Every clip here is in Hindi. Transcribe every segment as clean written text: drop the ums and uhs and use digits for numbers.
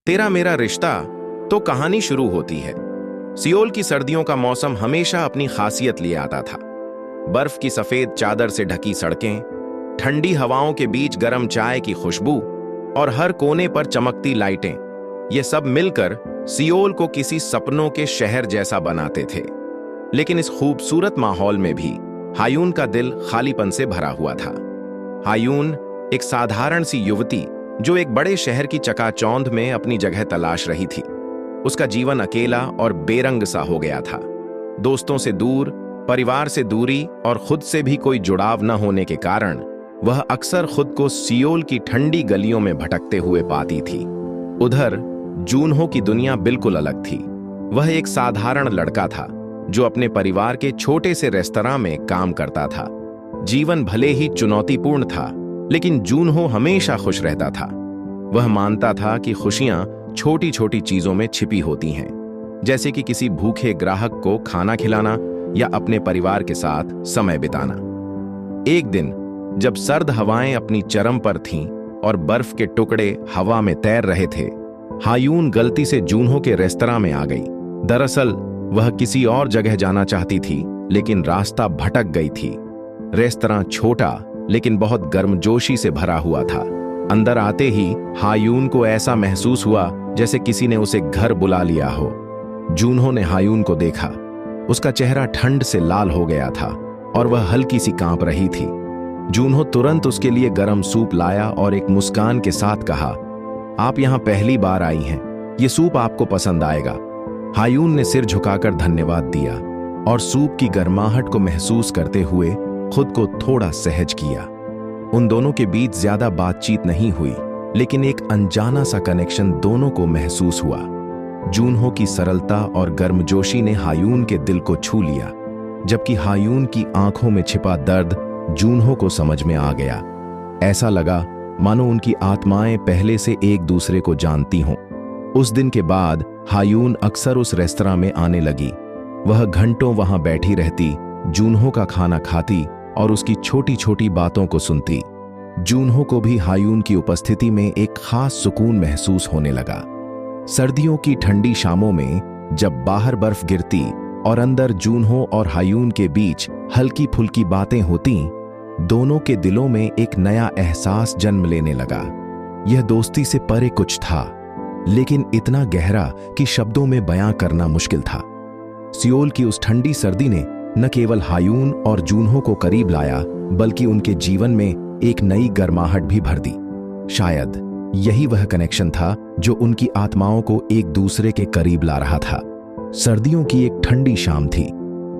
तेरा मेरा रिश्ता, तो कहानी शुरू होती है। सियोल की सर्दियों का मौसम हमेशा अपनी खासियत लिए आता था। बर्फ की सफेद चादर से ढकी सड़कें, ठंडी हवाओं के बीच गर्म चाय की खुशबू और हर कोने पर चमकती लाइटें, ये सब मिलकर सियोल को किसी सपनों के शहर जैसा बनाते थे। लेकिन इस खूबसूरत माहौल में भी हायून का दिल खालीपन से भरा हुआ था। हायून एक साधारण सी युवती जो एक बड़े शहर की चकाचौंध में अपनी जगह तलाश रही थी। उसका जीवन अकेला और बेरंग सा हो गया था। दोस्तों से दूर, परिवार से दूरी और खुद से भी कोई जुड़ाव न होने के कारण वह अक्सर खुद को सियोल की ठंडी गलियों में भटकते हुए पाती थी। उधर जूनहो की दुनिया बिल्कुल अलग थी। वह एक साधारण लड़का था जो अपने परिवार के छोटे से रेस्तरां में काम करता था। जीवन भले ही चुनौतीपूर्ण था, लेकिन जूनहो हमेशा खुश रहता था। वह मानता था कि खुशियां छोटी छोटी चीजों में छिपी होती हैं, जैसे कि किसी भूखे ग्राहक को खाना खिलाना या अपने परिवार के साथ समय बिताना। एक दिन जब सर्द हवाएं अपनी चरम पर थीं और बर्फ के टुकड़े हवा में तैर रहे थे, हायून गलती से जूनहो के रेस्तरां में आ गई। दरअसल वह किसी और जगह जाना चाहती थी, लेकिन रास्ता भटक गई थी। रेस्तरां छोटा लेकिन बहुत गर्मजोशी से भरा हुआ था। अंदर आते ही हायून को ऐसा महसूस हुआ जैसे किसी ने उसे घर बुला लिया हो। जूनहो ने हायून को देखा। उसका चेहरा ठंड से लाल हो गया था और वह हल्की सी कांप रही थी। जूनहो तुरंत उसके लिए गर्म सूप लाया और एक मुस्कान के साथ कहा, आप यहां पहली बार आई हैं, ये सूप आपको पसंद आएगा। हायून ने सिर झुकाकर धन्यवाद दिया और सूप की गर्माहट को महसूस करते हुए खुद को थोड़ा सहज किया। उन दोनों के बीच ज्यादा बातचीत नहीं हुई, लेकिन एक अनजाना सा कनेक्शन दोनों को महसूस हुआ। जूनहो की सरलता और गर्मजोशी ने हायून के दिल को छू लिया, जबकि हायून की आंखों में छिपा दर्द जूनहो को समझ में आ गया। ऐसा लगा मानो उनकी आत्माएं पहले से एक दूसरे को जानती हों। उस दिन के बाद हायून अक्सर उस रेस्तरां में आने लगी। वह घंटों वहां बैठी रहती, जूनहो का खाना खाती और उसकी छोटी छोटी बातों को सुनती। जूनहो को भी हायून की उपस्थिति में एक खास सुकून महसूस होने लगा। सर्दियों की ठंडी शामों में जब बाहर बर्फ गिरती और अंदर जूनहो और हायून के बीच हल्की फुल्की बातें होती, दोनों के दिलों में एक नया एहसास जन्म लेने लगा। यह दोस्ती से परे कुछ था, लेकिन इतना गहरा कि शब्दों में बयां करना मुश्किल था। सियोल की उस ठंडी सर्दी ने न केवल हायून और जूनहो को करीब लाया, बल्कि उनके जीवन में एक नई गर्माहट भी भर दी। शायद यही वह कनेक्शन था जो उनकी आत्माओं को एक दूसरे के करीब ला रहा था। सर्दियों की एक ठंडी शाम थी।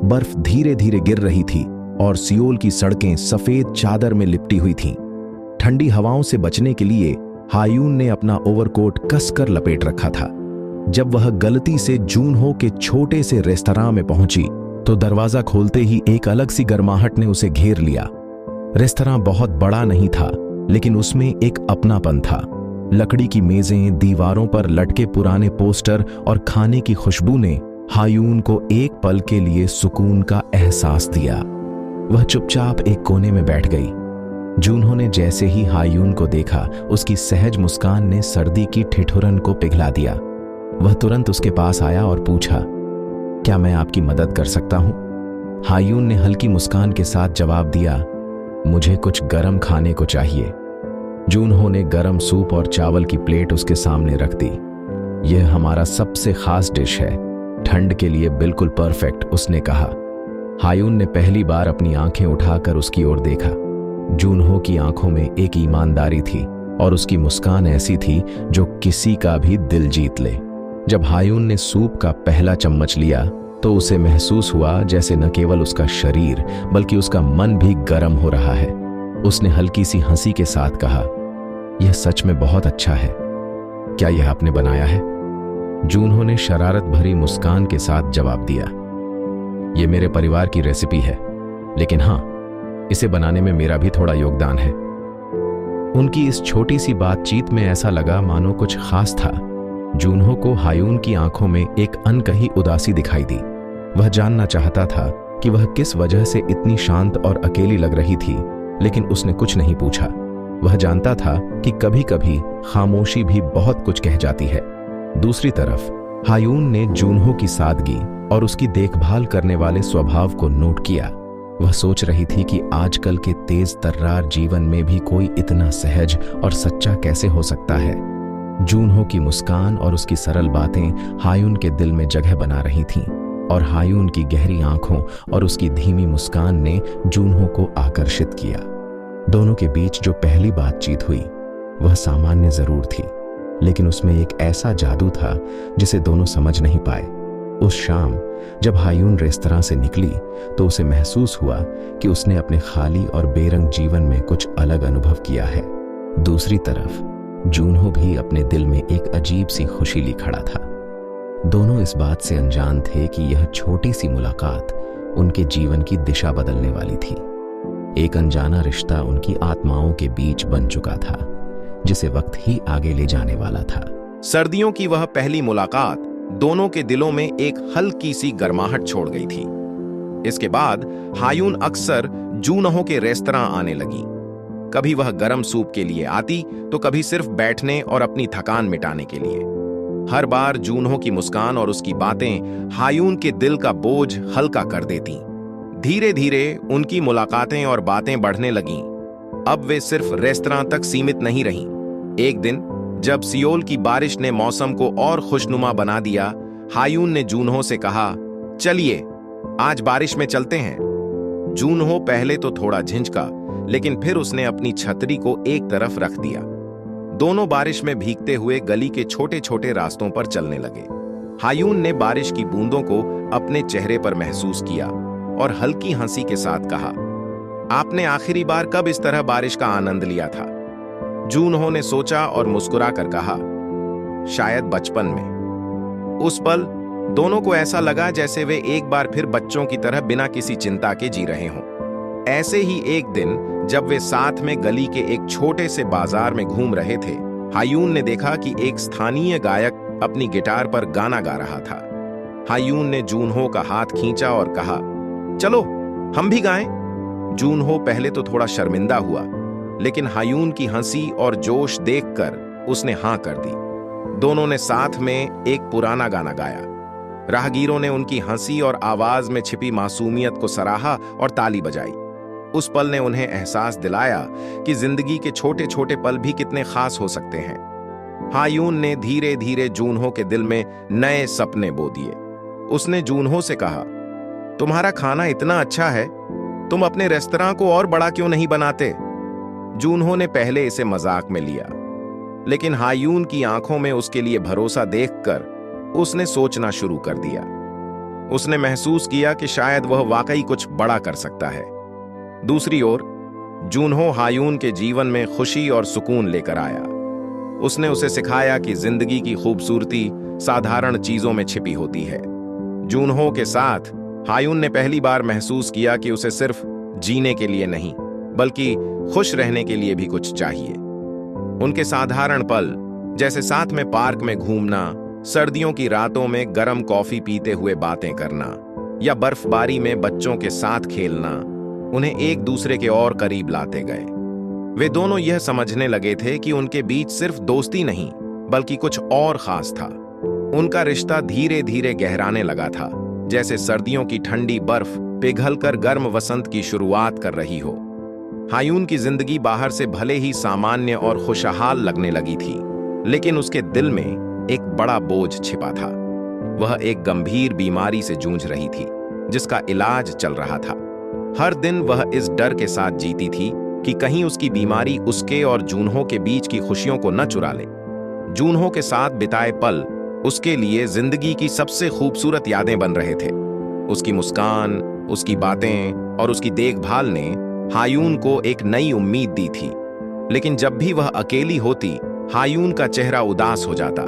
बर्फ धीरे धीरे गिर रही थी और सियोल की सड़कें सफेद चादर में लिपटी हुई थीं। ठंडी हवाओं से बचने के लिए हायून ने अपना ओवरकोट कसकर लपेट रखा था। जब वह गलती से जूनहो के छोटे से रेस्तरां में पहुंची, तो दरवाजा खोलते ही एक अलग सी गर्माहट ने उसे घेर लिया। रेस्तरां बहुत बड़ा नहीं था, लेकिन उसमें एक अपनापन था। लकड़ी की मेजें, दीवारों पर लटके पुराने पोस्टर और खाने की खुशबू ने हायून को एक पल के लिए सुकून का एहसास दिया। वह चुपचाप एक कोने में बैठ गई। जूनहो ने जैसे ही हायून को देखा, उसकी सहज मुस्कान ने सर्दी की ठिठुरन को पिघला दिया। वह तुरंत उसके पास आया और पूछा, क्या मैं आपकी मदद कर सकता हूं? हायून ने हल्की मुस्कान के साथ जवाब दिया, मुझे कुछ गरम खाने को चाहिए। जूनहो ने गरम सूप और चावल की प्लेट उसके सामने रख दी। यह हमारा सबसे खास डिश है, ठंड के लिए बिल्कुल परफेक्ट, उसने कहा। हायून ने पहली बार अपनी आंखें उठाकर उसकी ओर देखा। जूनहो की आंखों में एक ईमानदारी थी और उसकी मुस्कान ऐसी थी जो किसी का भी दिल जीत ले। जब हायून ने सूप का पहला चम्मच लिया, तो उसे महसूस हुआ जैसे न केवल उसका शरीर बल्कि उसका मन भी गर्म हो रहा है। उसने हल्की सी हंसी के साथ कहा, यह सच में बहुत अच्छा है। क्या यह आपने बनाया है? जूनहो ने शरारत भरी मुस्कान के साथ जवाब दिया, यह मेरे परिवार की रेसिपी है, लेकिन हाँ, इसे बनाने में मेरा भी थोड़ा योगदान है। उनकी इस छोटी सी बातचीत में ऐसा लगा मानो कुछ खास था। जूनहो को हायून की आंखों में एक अनकही उदासी दिखाई दी। वह जानना चाहता था कि वह किस वजह से इतनी शांत और अकेली लग रही थी, लेकिन उसने कुछ नहीं पूछा। वह जानता था कि कभी-कभी खामोशी भी बहुत कुछ कह जाती है। दूसरी तरफ हायून ने जूनहो की सादगी और उसकी देखभाल करने वाले स्वभाव को नोट किया। वह सोच रही थी कि आजकल के तेज तर्रार जीवन में भी कोई इतना सहज और सच्चा कैसे हो सकता है। जूनहो की मुस्कान और उसकी सरल बातें हायून के दिल में जगह बना रही थीं, और हायून की गहरी आंखों और उसकी धीमी मुस्कान ने जूनहो को आकर्षित किया। दोनों के बीच जो पहली बातचीत हुई वह सामान्य जरूर थी, लेकिन उसमें एक ऐसा जादू था जिसे दोनों समझ नहीं पाए। उस शाम जब हायून रेस्तरां से निकली तो उसे महसूस हुआ कि उसने अपने खाली और बेरंग जीवन में कुछ अलग अनुभव किया है। दूसरी तरफ जूनहो भी अपने दिल में एक अजीब सी खुशी ली खड़ा था। दोनों इस बात से अनजान थे कि यह छोटी सी मुलाकात उनके जीवन की दिशा बदलने वाली थी। एक अनजाना रिश्ता उनकी आत्माओं के बीच बन चुका था, जिसे वक्त ही आगे ले जाने वाला था। सर्दियों की वह पहली मुलाकात दोनों के दिलों में एक हल्की सी गर्माहट छोड़ गई थी। इसके बाद हायून अक्सर जूनहो के रेस्तरां आने लगी। कभी वह गरम सूप के लिए आती तो कभी सिर्फ बैठने और अपनी थकान मिटाने के लिए। हर बार जूनहो की मुस्कान और उसकी बातें हायून के दिल का बोझ हल्का कर देती। धीरे धीरे उनकी मुलाकातें और बातें बढ़ने लगीं। अब वे सिर्फ रेस्तरां तक सीमित नहीं रहीं। एक दिन जब सियोल की बारिश ने मौसम को और खुशनुमा बना दिया, हायून ने जूनहो से कहा, चलिए आज बारिश में चलते हैं। जूनहो पहले तो थोड़ा झिझका, लेकिन फिर उसने अपनी छतरी को एक तरफ रख दिया। दोनों बारिश में भीगते हुए गली के छोटे छोटे रास्तों पर चलने लगे। हायून ने बारिश की बूंदों को अपने चेहरे पर महसूस किया और हल्की हंसी के साथ कहा, आपने आखिरी बार कब इस तरह बारिश का आनंद लिया था? जूनहो ने सोचा और मुस्कुरा कर कहा, शायद बचपन में। उस पल दोनों को ऐसा लगा जैसे वे एक बार फिर बच्चों की तरह बिना किसी चिंता के जी रहे हों। ऐसे ही एक दिन जब वे साथ में गली के एक छोटे से बाजार में घूम रहे थे, हायून ने देखा कि एक स्थानीय गायक अपनी गिटार पर गाना गा रहा था। हायून ने जूनहो का हाथ खींचा और कहा, चलो हम भी गाएं। जूनहो पहले तो थोड़ा शर्मिंदा हुआ, लेकिन हायून की हंसी और जोश देखकर उसने हां कर दी। दोनों ने साथ में एक पुराना गाना गाया। राहगीरों ने उनकी हंसी और आवाज में छिपी मासूमियत को सराहा और ताली बजाई। उस पल ने उन्हें एहसास दिलाया कि जिंदगी के छोटे छोटे पल भी कितने खास हो सकते हैं। हायून ने धीरे धीरे जूनहो के दिल में नए सपने बो दिए। उसने जूनहो से कहा, तुम्हारा खाना इतना अच्छा है, तुम अपने रेस्तरां को और बड़ा क्यों नहीं बनाते? जूनहो ने पहले इसे मजाक में लिया, लेकिन हायून की आंखों में उसके लिए भरोसा देखकर उसने सोचना शुरू कर दिया। उसने महसूस किया कि शायद वह वाकई कुछ बड़ा कर सकता है। दूसरी ओर जूनहो हायून के जीवन में खुशी और सुकून लेकर आया। उसने उसे सिखाया कि जिंदगी की खूबसूरती साधारण चीजों में छिपी होती है। जूनहो के साथ हायून ने पहली बार महसूस किया कि उसे सिर्फ जीने के लिए नहीं, बल्कि खुश रहने के लिए भी कुछ चाहिए। उनके साधारण पल, जैसे साथ में पार्क में घूमना, सर्दियों की रातों में गर्म कॉफी पीते हुए बातें करना, या बर्फबारी में बच्चों के साथ खेलना, उन्हें एक दूसरे के और करीब लाते गए। वे दोनों यह समझने लगे थे कि उनके बीच सिर्फ दोस्ती नहीं, बल्कि कुछ और खास था। उनका रिश्ता धीरे धीरे गहराने लगा था, जैसे सर्दियों की ठंडी बर्फ पिघलकर गर्म वसंत की शुरुआत कर रही हो। हायून की जिंदगी बाहर से भले ही सामान्य और खुशहाल लगने लगी थी, लेकिन उसके दिल में एक बड़ा बोझ छिपा था। वह एक गंभीर बीमारी से जूझ रही थी, जिसका इलाज चल रहा था। हर दिन वह इस डर के साथ जीती थी कि कहीं उसकी बीमारी उसके और जूनहो के बीच की खुशियों को न चुरा ले। जूनहो के साथ बिताए पल उसके लिए जिंदगी की सबसे खूबसूरत यादें बन रहे थे। उसकी मुस्कान, उसकी बातें और उसकी देखभाल ने हायून को एक नई उम्मीद दी थी। लेकिन जब भी वह अकेली होती, हायून का चेहरा उदास हो जाता।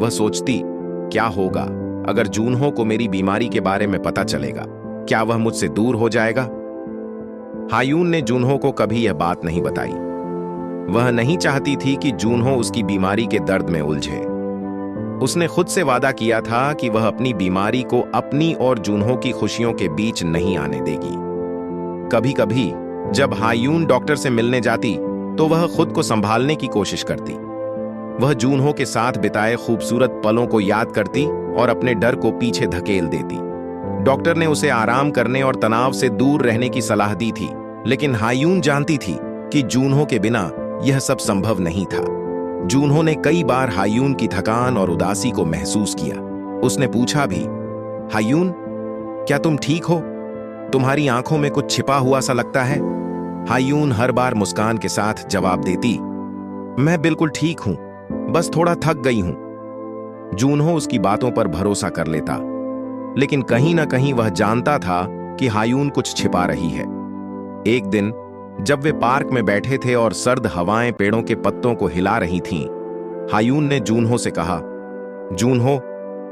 वह सोचती, क्या होगा अगर जूनहो को मेरी बीमारी के बारे में पता चलेगा? क्या वह मुझसे दूर हो जाएगा? हायून ने जूनहो को कभी यह बात नहीं बताई। वह नहीं चाहती थी कि जूनहो उसकी बीमारी के दर्द में उलझे। उसने खुद से वादा किया था कि वह अपनी बीमारी को अपनी और जूनहो की खुशियों के बीच नहीं आने देगी। कभी कभी जब हायून डॉक्टर से मिलने जाती, तो वह खुद को संभालने की कोशिश करती। वह जूनहो के साथ बिताए खूबसूरत पलों को याद करती और अपने डर को पीछे धकेल देती। डॉक्टर ने उसे आराम करने और तनाव से दूर रहने की सलाह दी थी, लेकिन हायून जानती थी कि जूनहो के बिना यह सब संभव नहीं था। जूनहो ने कई बार हायून की थकान और उदासी को महसूस किया। उसने पूछा भी, हायून, क्या तुम ठीक हो? तुम्हारी आंखों में कुछ छिपा हुआ सा लगता है। हायून हर बार मुस्कान के साथ जवाब देती, मैं बिल्कुल ठीक हूं, बस थोड़ा थक गई हूं। जूनहो उसकी बातों पर भरोसा कर लेता, लेकिन कहीं ना कहीं वह जानता था कि हायून कुछ छिपा रही है। एक दिन जब वे पार्क में बैठे थे और सर्द हवाएं पेड़ों के पत्तों को हिला रही थीं, हायून ने जूनहो से कहा, जूनहो,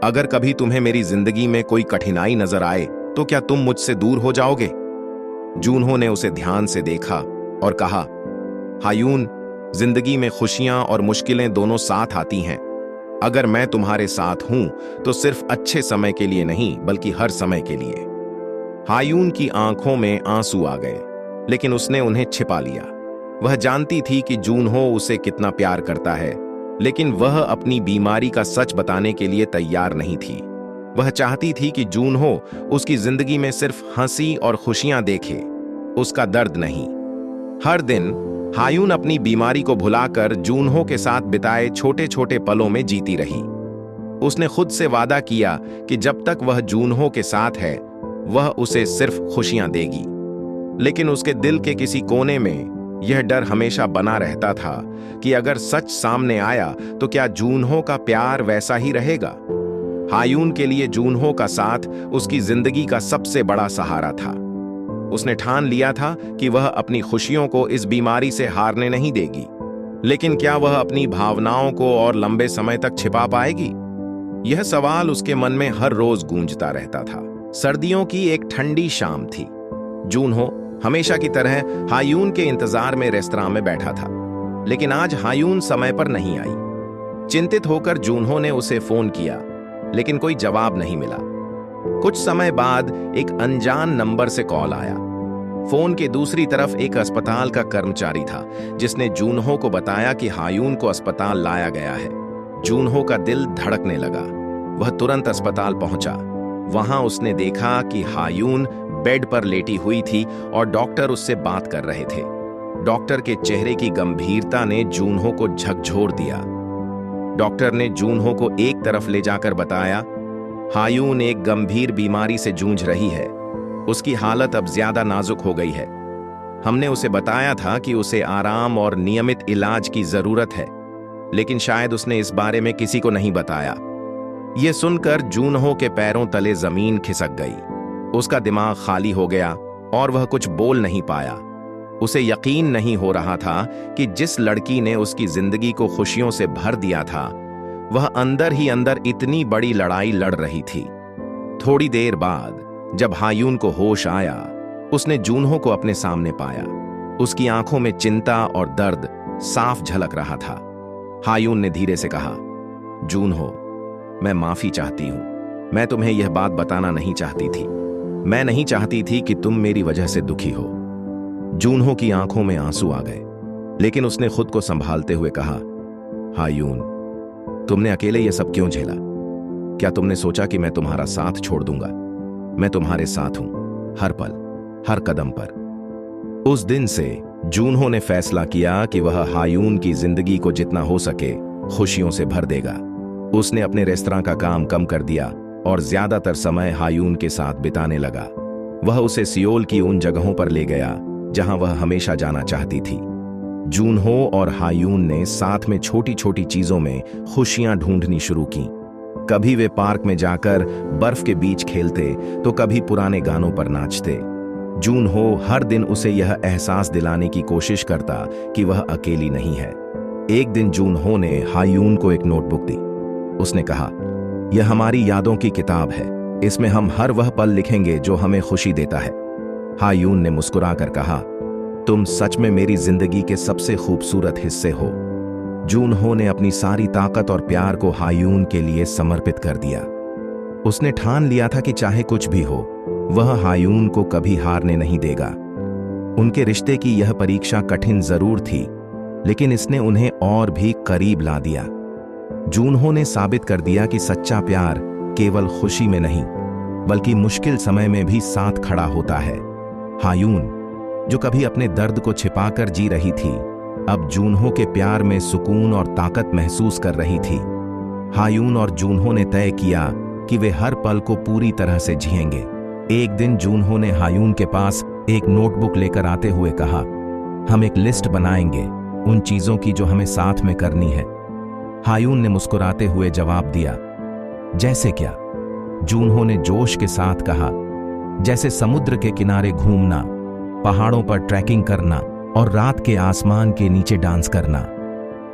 अगर कभी तुम्हें मेरी जिंदगी में कोई कठिनाई नजर आए तो क्या तुम मुझसे दूर हो जाओगे? जूनहो ने उसे ध्यान से देखा और कहा, हायून, जिंदगी में खुशियां और मुश्किलें दोनों साथ आती हैं। अगर मैं तुम्हारे साथ हूं तो सिर्फ अच्छे समय के लिए नहीं, बल्कि हर समय के लिए। हायून की आंखों में आंसू आ गए, लेकिन उसने उन्हें छिपा लिया। वह जानती थी कि जूनहो उसे कितना प्यार करता है, लेकिन वह अपनी बीमारी का सच बताने के लिए तैयार नहीं थी। वह चाहती थी कि जूनहो उसकी जिंदगी में सिर्फ हंसी और खुशियां देखे, उसका दर्द नहीं। हर दिन हायून अपनी बीमारी को भुलाकर जूनहो के साथ बिताए छोटे छोटे पलों में जीती रही। उसने खुद से वादा किया कि जब तक वह जूनहो के साथ है, वह उसे सिर्फ खुशियां देगी। लेकिन उसके दिल के किसी कोने में यह डर हमेशा बना रहता था कि अगर सच सामने आया तो क्या जूनहो का प्यार वैसा ही रहेगा। हायून के लिए जूनहो का साथ उसकी जिंदगी का सबसे बड़ा सहारा था। उसने ठान लिया था कि वह अपनी खुशियों को इस बीमारी से हारने नहीं देगी। लेकिन क्या वह अपनी भावनाओं को और लंबे समय तक छिपा पाएगी? यह सवाल उसके मन में हर रोज गूंजता रहता था। सर्दियों की एक ठंडी शाम थी। जूनहो हमेशा की तरह हायून के इंतजार में रेस्तरां में बैठा था, लेकिन आज हायून समय पर नहीं आई। चिंतित होकर जूनहो ने उसे फोन किया, लेकिन कोई जवाब नहीं मिला। कुछ समय बाद एक अनजान नंबर से कॉल आया। फोन के दूसरी तरफ एक अस्पताल का कर्मचारी था, जिसने जूनहो को बताया कि हायून को अस्पताल लाया गया है। जूनहो का दिल धड़कने लगा। वह तुरंत अस्पताल पहुंचा। वहां उसने देखा कि हायून बेड पर लेटी हुई थी और डॉक्टर उससे बात कर रहे थे। डॉक्टर के चेहरे की गंभीरता ने जूनहो को झकझोर दिया। डॉक्टर ने जूनहो को एक तरफ ले जाकर बताया, हायून एक गंभीर बीमारी से जूझ रही है। उसकी हालत अब ज्यादा नाजुक हो गई है। हमने उसे बताया था कि उसे आराम और नियमित इलाज की जरूरत है, लेकिन शायद उसने इस बारे में किसी को नहीं बताया। यह सुनकर जूनहो के पैरों तले जमीन खिसक गई। उसका दिमाग खाली हो गया और वह कुछ बोल नहीं पाया। उसे यकीन नहीं हो रहा था कि जिस लड़की ने उसकी जिंदगी को खुशियों से भर दिया था, वह अंदर ही अंदर इतनी बड़ी लड़ाई लड़ रही थी। थोड़ी देर बाद जब हायून को होश आया, उसने जूनहो को अपने सामने पाया। उसकी आंखों में चिंता और दर्द साफ झलक रहा था। हायून ने धीरे से कहा, जूनहो, मैं माफी चाहती हूं। मैं तुम्हें यह बात बताना नहीं चाहती थी। मैं नहीं चाहती थी कि तुम मेरी वजह से दुखी हो। जूनहो की आंखों में आंसू आ गए, लेकिन उसने खुद को संभालते हुए कहा, हायून, तुमने अकेले यह सब क्यों झेला? क्या तुमने सोचा कि मैं तुम्हारा साथ छोड़ दूंगा? मैं तुम्हारे साथ हूं, हर पल, हर कदम पर। उस दिन से जूनहो ने फैसला किया कि वह हायून की जिंदगी को जितना हो सके खुशियों से भर देगा। उसने अपने रेस्तरां का काम कम कर दिया और ज्यादातर समय हायून के साथ बिताने लगा। वह उसे सियोल की उन जगहों पर ले गया जहां वह हमेशा जाना चाहती थी। जूनहो और हायून ने साथ में छोटी छोटी चीजों में खुशियां ढूंढनी शुरू की। कभी वे पार्क में जाकर बर्फ के बीच खेलते तो कभी पुराने गानों पर नाचते। जूनहो हर दिन उसे यह एहसास दिलाने की कोशिश करता कि वह अकेली नहीं है। एक दिन जूनहो ने हायून को एक नोटबुक दी। उसने कहा, यह हमारी यादों की किताब है। इसमें हम हर वह पल लिखेंगे जो हमें खुशी देता है। हायून ने मुस्कुराकर कहा, तुम सच में मेरी जिंदगी के सबसे खूबसूरत हिस्से हो। जूनहो ने अपनी सारी ताकत और प्यार को हायून के लिए समर्पित कर दिया। उसने ठान लिया था कि चाहे कुछ भी हो, वह हायून को कभी हारने नहीं देगा। उनके रिश्ते की यह परीक्षा कठिन जरूर थी, लेकिन इसने उन्हें और भी करीब ला दिया। जूनहो ने साबित कर दिया कि सच्चा प्यार केवल खुशी में नहीं बल्कि मुश्किल समय में भी साथ खड़ा होता है। हायून, जो कभी अपने दर्द को छिपाकर जी रही थी, अब जूनहो के प्यार में सुकून और ताकत महसूस कर रही थी। हायून और जूनहो ने तय किया कि वे हर पल को पूरी तरह से जिएंगे। एक दिन जूनहो ने हायून के पास एक नोटबुक लेकर आते हुए कहा, हम एक लिस्ट बनाएंगे उन चीजों की जो हमें साथ में करनी है। हायून ने मुस्कुराते हुए जवाब दिया, जैसे क्या? जूनहो ने जोश के साथ कहा, जैसे समुद्र के किनारे घूमना, पहाड़ों पर ट्रैकिंग करना और रात के आसमान के नीचे डांस करना।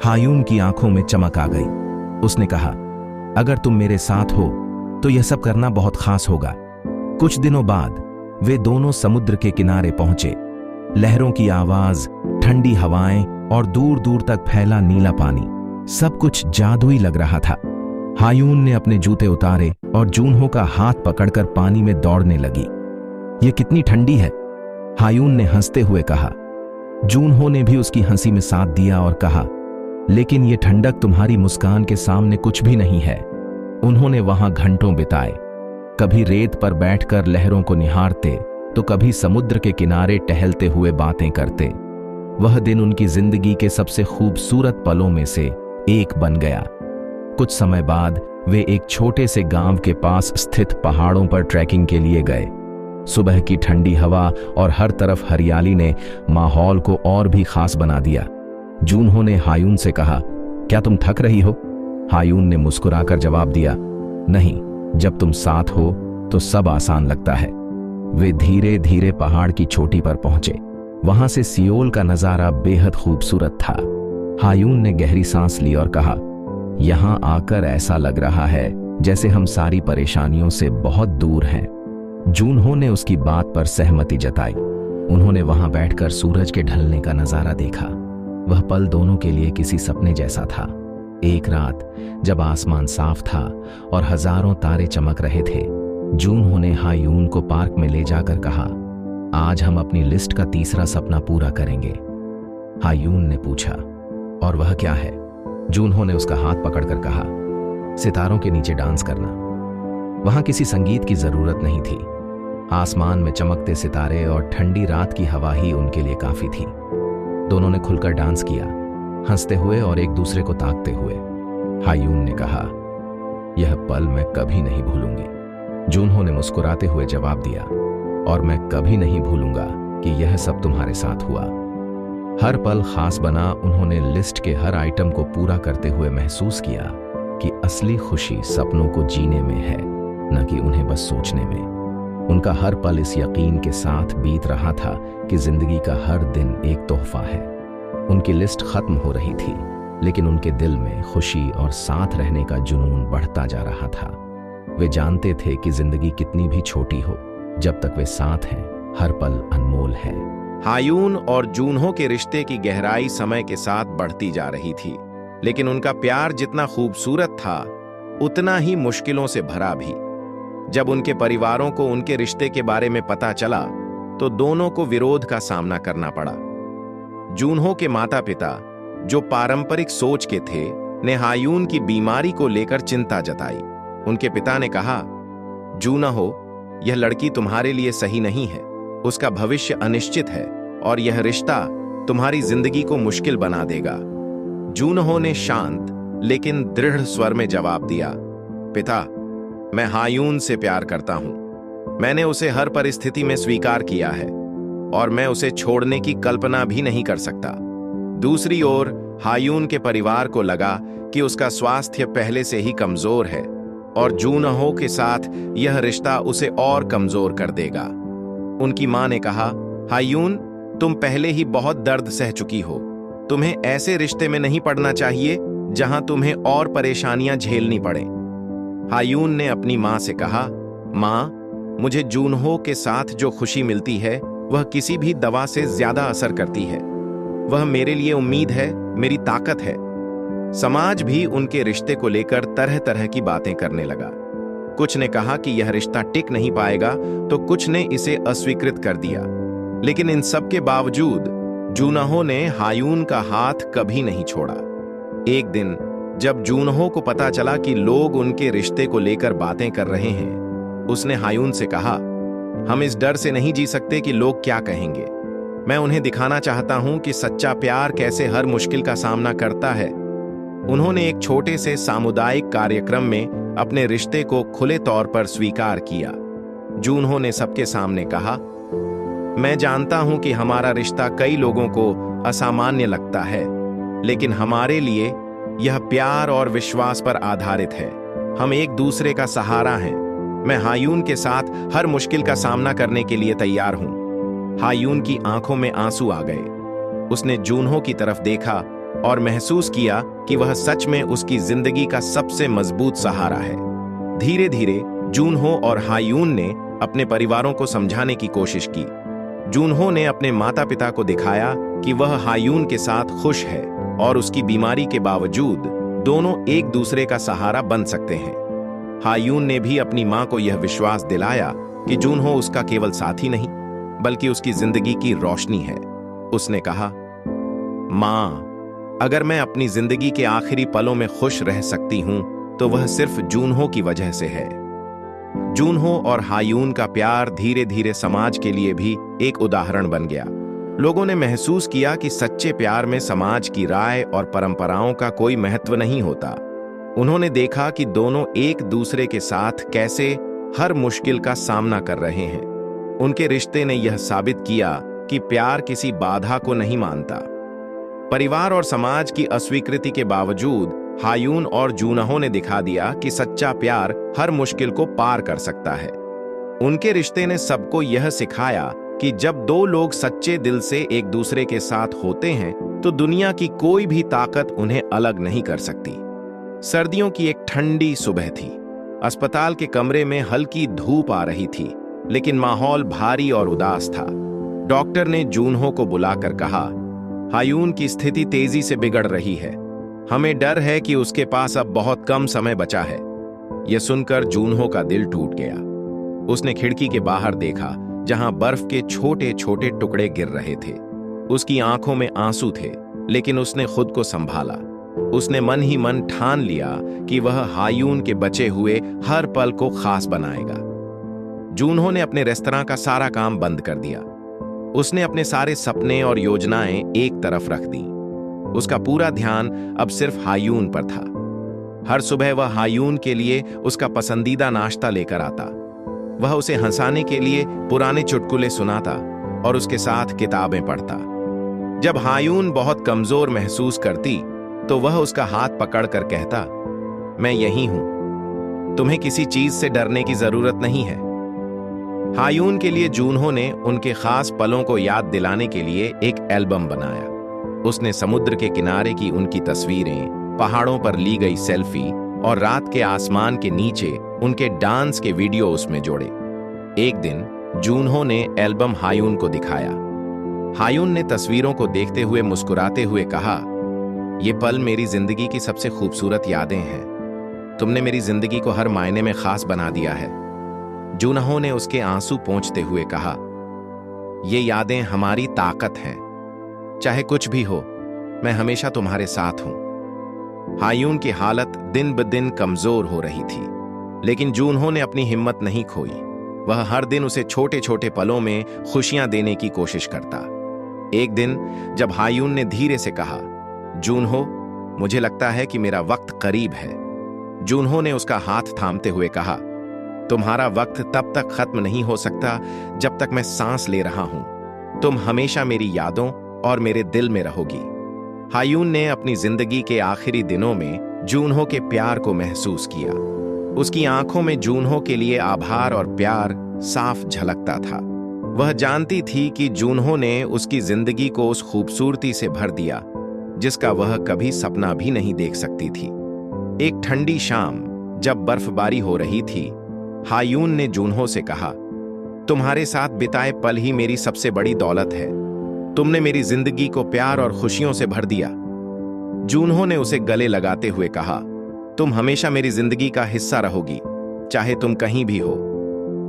हायून की आंखों में चमक आ गई। उसने कहा, अगर तुम मेरे साथ हो तो यह सब करना बहुत खास होगा। कुछ दिनों बाद वे दोनों समुद्र के किनारे पहुंचे। लहरों की आवाज, ठंडी हवाएं और दूर दूर तक फैला नीला पानी, सब कुछ जादुई लग रहा था। हायून ने अपने जूते उतारे और जूनहो का हाथ पकड़कर पानी में दौड़ने लगी। यह कितनी ठंडी है, हायून ने हंसते हुए कहा। जूनहो ने भी उसकी हंसी में साथ दिया और कहा, लेकिन यह ठंडक तुम्हारी मुस्कान के सामने कुछ भी नहीं है। उन्होंने वहां घंटों बिताए, कभी रेत पर बैठकर लहरों को निहारते तो कभी समुद्र के किनारे टहलते हुए बातें करते। वह दिन उनकी जिंदगी के सबसे खूबसूरत पलों में से एक बन गया। कुछ समय बाद वे एक छोटे से गांव के पास स्थित पहाड़ों पर ट्रैकिंग के लिए गए। सुबह की ठंडी हवा और हर तरफ हरियाली ने माहौल को और भी खास बना दिया। जूनहो ने हायून से कहा, क्या तुम थक रही हो? हायून ने मुस्कुराकर जवाब दिया, नहीं, जब तुम साथ हो तो सब आसान लगता है। वे धीरे धीरे पहाड़ की चोटी पर पहुंचे। वहां से सियोल का नजारा बेहद खूबसूरत था। हायून ने गहरी सांस ली और कहा, यहां आकर ऐसा लग रहा है जैसे हम सारी परेशानियों से बहुत दूर हैं। जूनहो ने उसकी बात पर सहमति जताई। उन्होंने वहां बैठकर सूरज के ढलने का नजारा देखा। वह पल दोनों के लिए किसी सपने जैसा था। एक रात जब आसमान साफ था और हजारों तारे चमक रहे थे, जूनहो ने हायून को पार्क में ले जाकर कहा, आज हम अपनी लिस्ट का तीसरा सपना पूरा करेंगे। हायून ने पूछा, और वह क्या है? जूनहो ने उसका हाथ पकड़कर कहा, सितारों के नीचे डांस करना। वहां किसी संगीत की जरूरत नहीं थी। आसमान में चमकते सितारे और ठंडी रात की हवा ही उनके लिए काफी थी। दोनों ने खुलकर डांस किया, हंसते हुए और एक दूसरे को ताकते हुए। हायून ने कहा, यह पल मैं कभी नहीं भूलूंगी। जूनहो ने मुस्कुराते हुए जवाब दिया, और मैं कभी नहीं भूलूंगा कि यह सब तुम्हारे साथ हुआ। हर पल खास बना। उन्होंने लिस्ट के हर आइटम को पूरा करते हुए महसूस किया कि असली खुशी सपनों को जीने में है, न कि उन्हें बस सोचने में। उनका हर पल इस यकीन के साथ बीत रहा था कि जिंदगी का हर दिन एक तोहफा है। उनकी लिस्ट खत्म हो रही थी, लेकिन उनके दिल में खुशी और साथ रहने का जुनून बढ़ता जा रहा था। वे जानते थे कि जिंदगी कितनी भी छोटी हो, जब तक वे साथ हैं, हर पल अनमोल है। हायून और जूनहो के रिश्ते की गहराई समय के साथ बढ़ती जा रही थी, लेकिन उनका प्यार जितना खूबसूरत था, उतना ही मुश्किलों से भरा भी। जब उनके परिवारों को उनके रिश्ते के बारे में पता चला, तो दोनों को विरोध का सामना करना पड़ा। जूनहो के माता पिता, जो पारंपरिक सोच के थे, ने हायून की बीमारी को लेकर चिंता जताई। उनके पिता ने कहा, जूनहो, यह लड़की तुम्हारे लिए सही नहीं है, उसका भविष्य अनिश्चित है और यह रिश्ता तुम्हारी जिंदगी को मुश्किल बना देगा। जूनहो ने शांत लेकिन दृढ़ स्वर में जवाब दिया, पिता, मैं हायून से प्यार करता हूं। मैंने उसे हर परिस्थिति में स्वीकार किया है और मैं उसे छोड़ने की कल्पना भी नहीं कर सकता। दूसरी ओर हायून के परिवार को लगा कि उसका स्वास्थ्य पहले से ही कमजोर है और जूनहो के साथ यह रिश्ता उसे और कमजोर कर देगा। उनकी मां ने कहा, हायून, तुम पहले ही बहुत दर्द सह चुकी हो। तुम्हें ऐसे रिश्ते में नहीं पड़ना चाहिए जहां तुम्हें और परेशानियां झेलनी पड़े। हायून ने अपनी मां से कहा, मां, मुझे जूनहो के साथ जो खुशी मिलती है वह किसी भी दवा से ज्यादा असर करती है। वह मेरे लिए उम्मीद है, मेरी ताकत है। समाज भी उनके रिश्ते को लेकर तरह तरह की बातें करने लगा। कुछ ने कहा कि यह रिश्ता टिक नहीं पाएगा, तो कुछ ने इसे अस्वीकृत कर दिया। लेकिन इन सब के बावजूद जूनहो ने हायून का हाथ कभी नहीं छोड़ा। एक दिन जब जूनहो को पता चला कि लोग उनके रिश्ते को लेकर बातें कर रहे हैं, उसने हायून से कहा, हम इस डर से नहीं जी सकते कि लोग क्या कहेंगे। मैं उन्हें दिखाना चाहता हूं कि सच्चा प्यार कैसे हर मुश्किल का सामना करता है। उन्होंने एक छोटे से सामुदायिक कार्यक्रम में अपने रिश्ते को खुले तौर पर स्वीकार किया। जूनहो ने सबके सामने कहा, मैं जानता हूं कि हमारा रिश्ता कई लोगों को असामान्य लगता है, लेकिन हमारे लिए यह प्यार और विश्वास पर आधारित है। हम एक दूसरे का सहारा हैं। मैं हायून के साथ हर मुश्किल का सामना करने के लिए तैयार हूं। हायून की आंखों में आंसू आ गए। उसने जूनहो की तरफ देखा और महसूस किया कि वह सच में उसकी जिंदगी का सबसे मजबूत सहारा है। धीरे धीरे जूनहो और हायून ने अपने परिवारों को समझाने की कोशिश की। जूनहो ने अपने माता पिता को दिखाया कि वह हायून के साथ खुश है और उसकी बीमारी के बावजूद दोनों एक दूसरे का सहारा बन सकते हैं। हायून ने भी अपनी मां को यह विश्वास दिलाया कि जूनहो उसका केवल साथी नहीं, बल्कि उसकी जिंदगी की रोशनी है। उसने कहा, मां, अगर मैं अपनी जिंदगी के आखिरी पलों में खुश रह सकती हूं तो वह सिर्फ जूनहो की वजह से है। जूनहो और हायून का प्यार धीरे धीरे समाज के लिए भी एक उदाहरण बन गया। लोगों ने महसूस किया कि सच्चे प्यार में समाज की राय और परंपराओं का कोई महत्व नहीं होता। उन्होंने देखा कि दोनों एक दूसरे के साथ कैसे हर मुश्किल का सामना कर रहे हैं। उनके रिश्ते ने यह साबित किया कि प्यार किसी बाधा को नहीं मानता। परिवार और समाज की अस्वीकृति के बावजूद हायून और जूनहो ने दिखा दिया कि सच्चा प्यार हर मुश्किल को पार कर सकता है। उनके रिश्ते ने सबको यह सिखाया कि जब दो लोग सच्चे दिल से एक दूसरे के साथ होते हैं तो दुनिया की कोई भी ताकत उन्हें अलग नहीं कर सकती। सर्दियों की एक ठंडी सुबह थी। अस्पताल के कमरे में हल्की धूप आ रही थी, लेकिन माहौल भारी और उदास था। डॉक्टर ने जूनहो को बुलाकर कहा, हायून की स्थिति तेजी से बिगड़ रही है। हमें डर है कि उसके पास अब बहुत कम समय बचा है। यह सुनकर जूनहो का दिल टूट गया। उसने खिड़की के बाहर देखा, जहां बर्फ के छोटे छोटे टुकड़े गिर रहे थे। उसकी आंखों में आंसू थे, लेकिन उसने खुद को संभाला। उसने मन ही मन ठान लिया कि वह हायून के बचे हुए हर पल को खास बनाएगा। जूनहो ने अपने रेस्तरां का सारा काम बंद कर दिया। उसने अपने सारे सपने और योजनाएं एक तरफ रख दी। उसका पूरा ध्यान अब सिर्फ हायून पर था। हर सुबह वह हायून के लिए उसका पसंदीदा नाश्ता लेकर आता। वह उसे हंसाने के लिए पुराने चुटकुले सुनाता और उसके साथ किताबें पढ़ता। जब हायून बहुत कमजोर महसूस करती तो वह उसका हाथ पकड़कर कहता, मैं यहीं हूं, तुम्हें किसी चीज से डरने की जरूरत नहीं है। हायून के लिए जूनहो ने उनके खास पलों को याद दिलाने के लिए एक एल्बम बनाया। उसने समुद्र के किनारे की उनकी तस्वीरें, पहाड़ों पर ली गई सेल्फी और रात के आसमान के नीचे उनके डांस के वीडियो उसमें जोड़े। एक दिन जूनहो ने एल्बम हायून को दिखाया। हायून ने तस्वीरों को देखते हुए मुस्कुराते हुए कहा, ये पल मेरी जिंदगी की सबसे खूबसूरत यादें हैं। तुमने मेरी जिंदगी को हर मायने में खास बना दिया है। जूनहो ने उसके आंसू पोंछते हुए कहा, ये यादें हमारी ताकत हैं। चाहे कुछ भी हो, मैं हमेशा तुम्हारे साथ हूं। हायून की हालत दिन ब दिन कमजोर हो रही थी, लेकिन जूनहो ने अपनी हिम्मत नहीं खोई। वह हर दिन उसे छोटे छोटे पलों में खुशियां देने की कोशिश करता। एक दिन जब हायून ने धीरे से कहा, जूनहो, मुझे लगता है कि मेरा वक्त करीब है, जूनहो ने उसका हाथ थामते हुए कहा, तुम्हारा वक्त तब तक खत्म नहीं हो सकता जब तक मैं सांस ले रहा हूं। तुम हमेशा मेरी यादों और मेरे दिल में रहोगी। हायून ने अपनी जिंदगी के आखिरी दिनों में जूनहो के प्यार को महसूस किया। उसकी आंखों में जूनहो के लिए आभार और प्यार साफ झलकता था। वह जानती थी कि जूनहो ने उसकी जिंदगी को उस खूबसूरती से भर दिया जिसका वह कभी सपना भी नहीं देख सकती थी। एक ठंडी शाम जब बर्फबारी हो रही थी, हायून ने जूनहो से कहा, तुम्हारे साथ बिताए पल ही मेरी सबसे बड़ी दौलत है। तुमने मेरी जिंदगी को प्यार और खुशियों से भर दिया। जूनहो ने उसे गले लगाते हुए कहा, तुम हमेशा मेरी जिंदगी का हिस्सा रहोगी, चाहे तुम कहीं भी हो।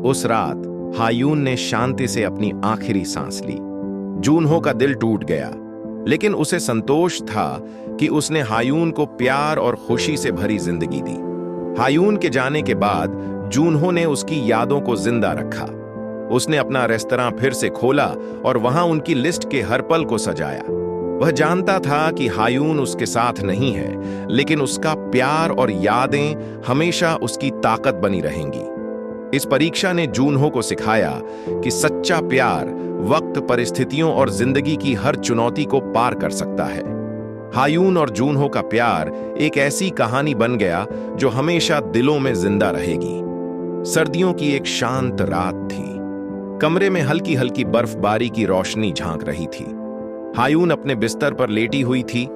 उस रात हायून ने शांति से अपनी आखिरी सांस ली। जूनहो का दिल टूट गया, लेकिन उसे संतोष था कि उसने हायून को प्यार और खुशी से भरी जिंदगी दी। हायून के जाने के बाद जूनहो ने उसकी यादों को जिंदा रखा। उसने अपना रेस्तरां फिर से खोला और वहां उनकी लिस्ट के हर पल को सजाया। वह जानता था कि हायून उसके साथ नहीं है, लेकिन उसका प्यार और यादें हमेशा उसकी ताकत बनी रहेंगी। इस परीक्षा ने जूनहो को सिखाया कि सच्चा प्यार वक्त, परिस्थितियों और जिंदगी की हर चुनौती को पार कर सकता है। हायून और जूनहो का प्यार एक ऐसी कहानी बन गया जो हमेशा दिलों में जिंदा रहेगी। सर्दियों की एक शांत रात थी। कमरे में हल्की हल्की बर्फबारी की रोशनी झांक रही थी। हायून अपने बिस्तर पर लेटी हुई थी,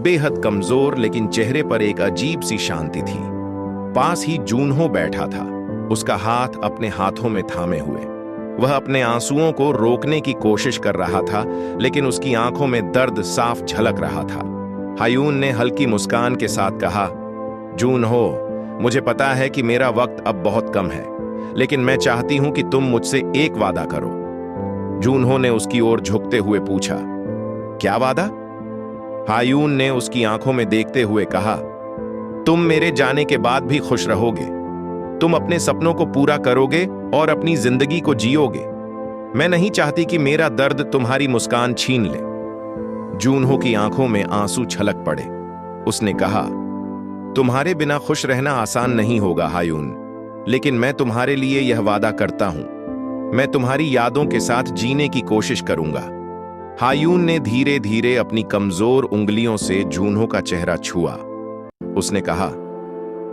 बेहद कमजोर, लेकिन चेहरे पर एक अजीब सी शांति थी। पास ही जूनहो बैठा था, उसका हाथ अपने हाथों में थामे हुए। वह अपने आंसुओं को रोकने की कोशिश कर रहा था, लेकिन उसकी आंखों में दर्द साफ झलक रहा था। हायून ने हल्की मुस्कान के साथ कहा, जूनहो, मुझे पता है कि मेरा वक्त अब बहुत कम है, लेकिन मैं चाहती हूं कि तुम मुझसे एक वादा करो। जूनहो ने उसकी ओर झुकते हुए पूछा, क्या वादा? हायून ने उसकी आंखों में देखते हुए कहा, तुम मेरे जाने के बाद भी खुश रहोगे। तुम अपने सपनों को पूरा करोगे और अपनी जिंदगी को जियोगे। मैं नहीं चाहती कि मेरा दर्द तुम्हारी मुस्कान छीन ले। जूनहो की आंखों में आंसू छलक पड़े। उसने कहा, तुम्हारे बिना खुश रहना आसान नहीं होगा हायून, लेकिन मैं तुम्हारे लिए यह वादा करता हूं। मैं तुम्हारी यादों के साथ जीने की कोशिश करूंगा। हायून ने धीरे धीरे अपनी कमजोर उंगलियों से जूनहो का चेहरा छुआ। उसने कहा,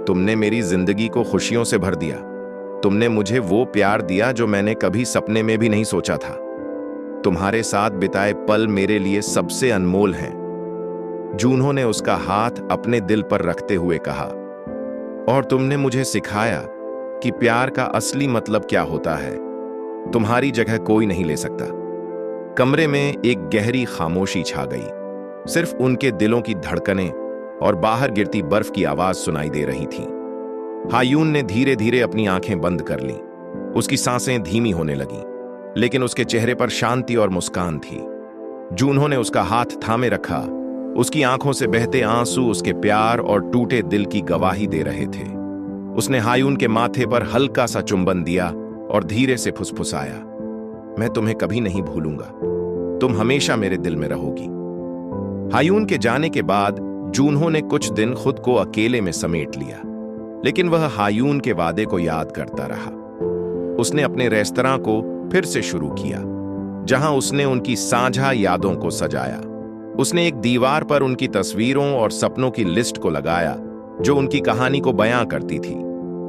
तुमने मेरी जिंदगी को खुशियों से भर दिया। तुमने मुझे वो प्यार दिया जो मैंने कभी सपने में भी नहीं सोचा था। तुम्हारे साथ बिताए पल मेरे लिए सबसे अनमोल हैं। जूनहो ने उसका हाथ अपने दिल पर रखते हुए कहा, और तुमने मुझे सिखाया कि प्यार का असली मतलब क्या होता है। तुम्हारी जगह कोई नहीं ले सकता। कमरे में एक गहरी खामोशी छा गई। सिर्फ उनके दिलों की धड़कनें और बाहर गिरती बर्फ की आवाज सुनाई दे रही थी। हायून ने धीरे धीरे अपनी आंखें बंद कर लीं। उसकी सांसें धीमी होने लगीं, लेकिन उसके चेहरे पर शांति और मुस्कान थी। जूनहो ने उसका हाथ थामे रखा। उसकी आंखों से बहते आंसू उसके प्यार और टूटे दिल की गवाही दे रहे थे। उसने हायून के माथे पर हल्का सा चुंबन दिया और धीरे से फुसफुसाया, मैं तुम्हें कभी नहीं भूलूंगा। तुम हमेशा मेरे दिल में रहोगी। हायून के जाने के बाद जूनहो ने कुछ दिन खुद को अकेले में समेट लिया, लेकिन वह हायून के वादे को याद करता रहा। उसने अपने रेस्तरां को फिर से शुरू किया, जहां उसने उनकी साझा यादों को सजाया। उसने एक दीवार पर उनकी तस्वीरों और सपनों की लिस्ट को लगाया, जो उनकी कहानी को बयां करती थी।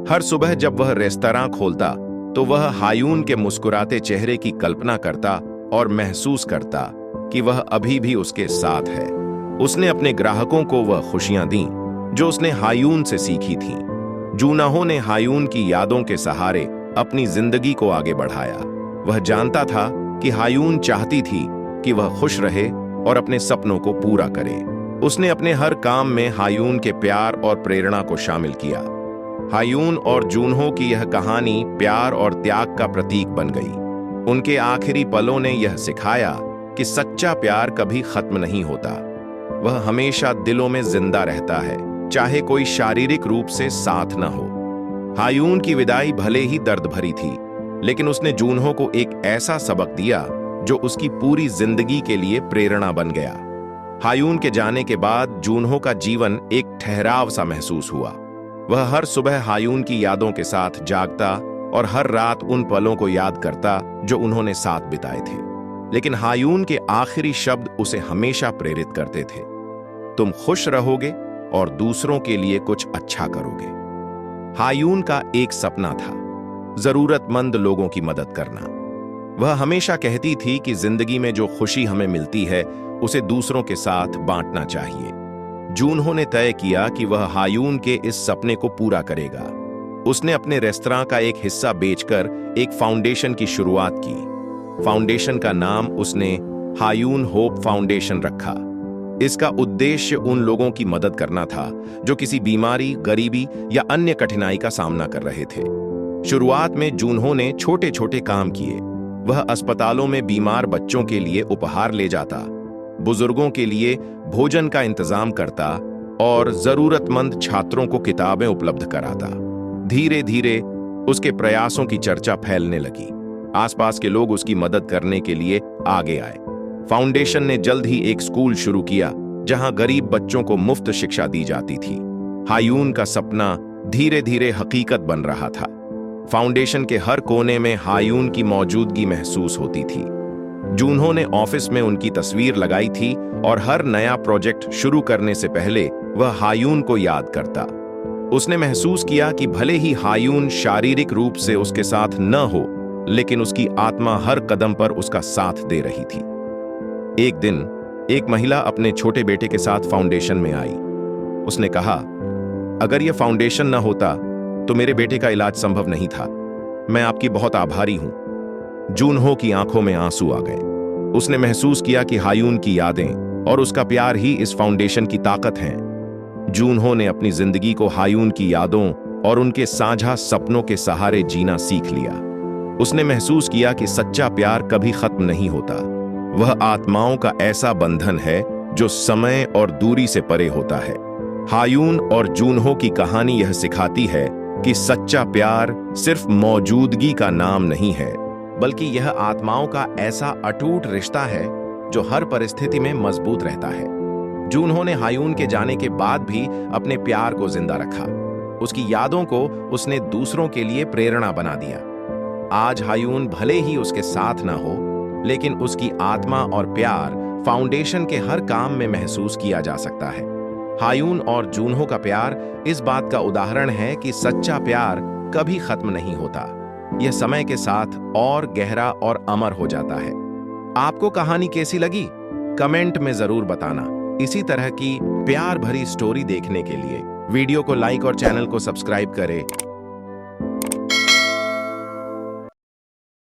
हर सुबह जब वह रेस्तरां खोलता, तो वह हायून के मुस्कुराते चेहरे की कल्पना करता और महसूस करता कि वह अभी भी उसके साथ है। उसने अपने ग्राहकों को वह खुशियां दी जो उसने हायून से सीखी थीं। जूनहो ने हायून की यादों के सहारे अपनी जिंदगी को आगे बढ़ाया। वह जानता था कि हायून चाहती थी कि वह खुश रहे और अपने सपनों को पूरा करे। उसने अपने हर काम में हायून के प्यार और प्रेरणा को शामिल किया। हायून और जूनहो की यह कहानी प्यार और त्याग का प्रतीक बन गई। उनके आखिरी पलों ने यह सिखाया कि सच्चा प्यार कभी खत्म नहीं होता। वह हमेशा दिलों में जिंदा रहता है, चाहे कोई शारीरिक रूप से साथ न हो। हायून की विदाई भले ही दर्द भरी थी, लेकिन उसने जूनहो को एक ऐसा सबक दिया जो उसकी पूरी जिंदगी के लिए प्रेरणा बन गया। हायून के जाने के बाद जूनहो का जीवन एक ठहराव सा महसूस हुआ। वह हर सुबह हायून की यादों के साथ जागता और हर रात उन पलों को याद करता जो उन्होंने साथ बिताए थे। लेकिन हायून के आखिरी शब्द उसे हमेशा प्रेरित करते थे, तुम खुश रहोगे और दूसरों के लिए कुछ अच्छा करोगे। हायून का एक सपना था, जरूरतमंद लोगों की मदद करना। वह हमेशा कहती थी कि जिंदगी में जो खुशी हमें मिलती है उसे दूसरों के साथ बांटना चाहिए। जूनहो ने तय किया कि वह हायून के इस सपने को पूरा करेगा। उसने अपने रेस्तरां का एक हिस्सा बेचकर एक फाउंडेशन की शुरुआत की। फाउंडेशन का नाम उसने हायून होप फाउंडेशन रखा। इसका उद्देश्य उन लोगों की मदद करना था जो किसी बीमारी, गरीबी या अन्य कठिनाई का सामना कर रहे थे। शुरुआत में जूनहो ने छोटे छोटे काम किए, वह अस्पतालों में बीमार बच्चों के लिए उपहार ले जाता, बुजुर्गों के लिए भोजन का इंतजाम करता और जरूरतमंद छात्रों को किताबें उपलब्ध कराता। धीरे धीरे उसके प्रयासों की चर्चा फैलने लगी। आसपास के लोग उसकी मदद करने के लिए आगे आए। फाउंडेशन ने जल्द ही एक स्कूल शुरू किया जहां गरीब बच्चों को मुफ्त शिक्षा दी जाती थी। हायून का सपना धीरे धीरे हकीकत बन रहा था। फाउंडेशन के हर कोने में हायून की मौजूदगी महसूस होती थी। जूनहो ने ऑफिस में उनकी तस्वीर लगाई थी और हर नया प्रोजेक्ट शुरू करने से पहले वह हायून को याद करता। उसने महसूस किया कि भले ही हायून शारीरिक रूप से उसके साथ न हो, लेकिन उसकी आत्मा हर कदम पर उसका साथ दे रही थी। एक दिन एक महिला अपने छोटे बेटे के साथ फाउंडेशन में आई। उसने कहा, अगर यह फाउंडेशन न होता तो मेरे बेटे का इलाज संभव नहीं था। मैं आपकी बहुत आभारी हूं। जूनहो की आंखों में आंसू आ गए। उसने महसूस किया कि हायून की यादें और उसका प्यार ही इस फाउंडेशन की ताकत हैं। जूनहो ने अपनी जिंदगी को हायून की यादों और उनके साझा सपनों के सहारे जीना सीख लिया। उसने महसूस किया कि सच्चा प्यार कभी खत्म नहीं होता। वह आत्माओं का ऐसा बंधन है जो समय और दूरी से परे होता है। हायून और जूनहो की कहानी यह सिखाती है कि सच्चा प्यार सिर्फ मौजूदगी का नाम नहीं है, बल्कि यह आत्माओं का ऐसा अटूट रिश्ता है जो हर परिस्थिति में मजबूत रहता है। जूनहो ने हायून के जाने के बाद भी अपने प्यार को जिंदा रखा। उसकी यादों को उसने दूसरों के लिए प्रेरणा बना दिया। आज हायून भले ही उसके साथ ना हो, लेकिन उसकी आत्मा और प्यार फाउंडेशन के हर काम में महसूस किया जा सकता है। हायून और जूनहो का प्यार इस बात का उदाहरण है कि सच्चा प्यार कभी खत्म नहीं होता। यह समय के साथ और गहरा और अमर हो जाता है। आपको कहानी कैसी लगी? कमेंट में जरूर बताना। इसी तरह की प्यार भरी स्टोरी देखने के लिए वीडियो को लाइक और चैनल को सब्सक्राइब करें